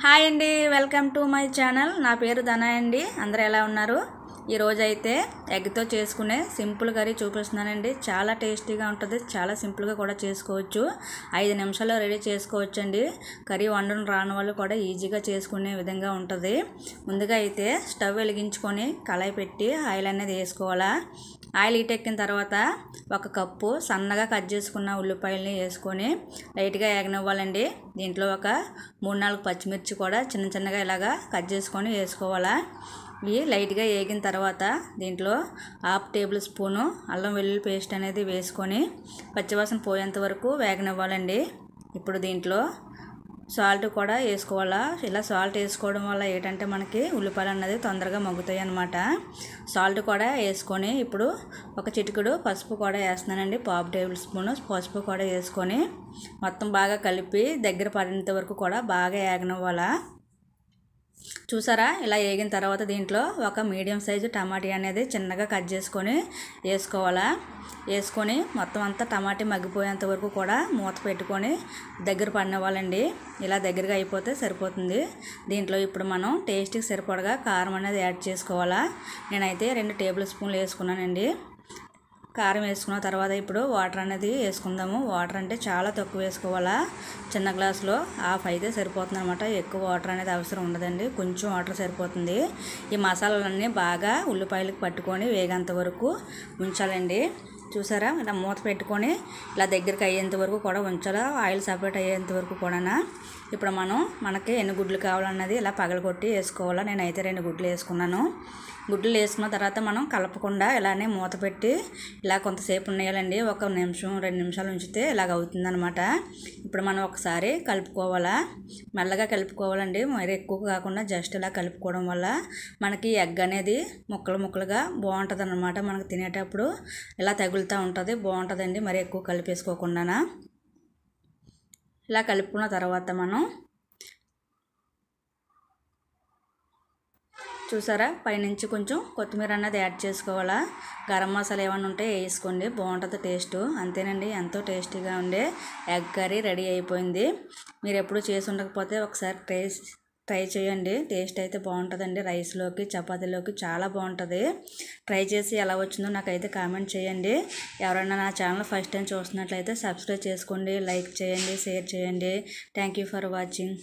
Hi అండి, welcome to my channel. నా పేరు ధన అండి. అందరూ ఎలా ఉన్నారు? ఈరోజు అయితే ఎగ్తో చేసుకునే సింపుల్ కర్రీ చూపిస్తున్నానండి. చాలా టేస్టీగా ఉంటుంది, చాలా సింపుల్గా కూడా చేసుకోవచ్చు. 5 నిమిషాల్లో రెడీ చేసుకోవచ్చు అండి. కర్రీ వండడం రాని వాళ్ళు కూడా ఈజీగా చేసుకునే విధంగా ఉంటుంది. ముందుగా అయితే స్టవ్ వెలిగించుకొని కళాయి పెట్టి ఆయిల్ అనేది వేసుకోవాలా. ఆయిల్ హీటెక్కిన తర్వాత 1 కప్పు సన్నగా కట్ చేసుకున్న ఉల్లిపాయలని వేసుకొని లైట్గా వేగనివ్వాలండి. దీంట్లో ఒక 3-4 పచ్చిమిర్చి కూడా చిన్నగా ఇలాగా కట్ చేసుకొని వేసుకోవాలా. ఇవి లైట్గా వేగిన తర్వాత దీంట్లో 1/2 టేబుల్ స్పూను అల్లం వెల్లుల్లి పేస్ట్ అనేది వేసుకొని పచ్చివాసన పోయేంత వరకు వేగనివ్వాలండి. ఇప్పుడు దీంట్లో సాల్ట్ కూడా వేసుకోవాలా. ఇలా సాల్ట్ వేసుకోవడం వల్ల ఏంటంటే మనకి ఉల్లిపాయలు అన్నది తొందరగా మగ్గుతాయి అన్నమాట. సాల్ట్ కూడా వేసుకొని ఇప్పుడు ఒక చిటికెడు పసుపు కూడా వేస్తున్నానండి. 1/2 టేబుల్ స్పూను పసుపు కూడా వేసుకొని మొత్తం బాగా కలిపి దగ్గర పడేంత వరకు కూడా బాగా వేగనివ్వాలా. చూసారా, ఇలా వేగిన తర్వాత దీంట్లో ఒక మీడియం సైజు టమాటీ అనేది చిన్నగా కట్ చేసుకొని వేసుకోవాలా. వేసుకొని మొత్తం అంతా టమాటీ మగ్గిపోయేంత వరకు కూడా మూత పెట్టుకొని దగ్గర పడినవ్వాలండి. ఇలా దగ్గరగా అయిపోతే సరిపోతుంది. దీంట్లో ఇప్పుడు మనం టేస్ట్కి సరిపడగా కారం అనేది యాడ్ చేసుకోవాలా. నేనైతే 2 టేబుల్ స్పూన్లు వేసుకున్నానండి. కారం వేసుకున్న తర్వాత ఇప్పుడు వాటర్ అనేది వేసుకుందాము. వాటర్ అంటే చాలా తక్కువ వేసుకోవాలా. చిన్న గ్లాసులో 1/2 అయితే సరిపోతుంది అనమాట. ఎక్కువ వాటర్ అనేది అవసరం ఉండదండి, కొంచెం వాటర్ సరిపోతుంది. ఈ మసాలాలన్నీ బాగా ఉల్లిపాయలకు పట్టుకొని వేగేంత వరకు ఉంచాలండి. చూసారా, ఇలా మూత పెట్టుకొని ఇలా దగ్గరికి అయ్యేంత వరకు కూడా ఉంచాలా. ఆయిల్ సపరేట్ అయ్యేంత వరకు కూడా. ఇప్పుడు మనకి ఎన్ని గుడ్లు కావాలన్నది ఇలా పగలగొట్టి వేసుకోవాలా. నేనైతే 2 గుడ్లు వేసుకున్నాను. గుడ్లు వేసుకున్న తర్వాత మనం కలపకుండా ఇలానే మూత పెట్టి ఇలా కొంతసేపు ఉన్నాయాలండి. 1 నిమిషం 2 నిమిషాలు ఉంచితే ఇలాగ అవుతుందన్నమాట. ఇప్పుడు మనం ఒకసారి కలుపుకోవాలా. మెల్లగా కలుపుకోవాలండి, మరి ఎక్కువ కాకుండా జస్ట్ ఇలా కలుపుకోవడం వల్ల మనకి ఎగ్ అనేది ముక్కలుగా బాగుంటుంది అన్నమాట. మనకు తినేటప్పుడు ఇలా తగులుతూ ఉంటుంది, బాగుంటుందండి. మరి ఎక్కువ కలిపేసుకోకుండా ఇలా కలుపుకున్న తర్వాత మనం చూసారా, పైనుంచి కొంచెం కొత్తిమీర అన్నది యాడ్ చేసుకోవాలా. గరం మసాలా ఏమైనా ఉంటే వేసుకోండి, బాగుంటుంది టేస్ట్. అంతేనండి, ఎంతో టేస్టీగా ఉండే ఎగ్ కర్రీ రెడీ అయిపోయింది. మీరు ఎప్పుడు చేసి ఉండకపోతే ఒకసారి ట్రై చేయండి. టేస్ట్ అయితే బాగుంటుందండి. రైస్లోకి చపాతీలోకి చాలా బాగుంటుంది. ట్రై చేసి ఎలా వచ్చిందో నాకైతే కామెంట్ చేయండి. ఎవరైనా నా ఛానల్ ఫస్ట్ టైం చూస్తున్నట్లయితే సబ్స్క్రైబ్ చేసుకోండి, లైక్ చేయండి, షేర్ చేయండి. Thank you for watching.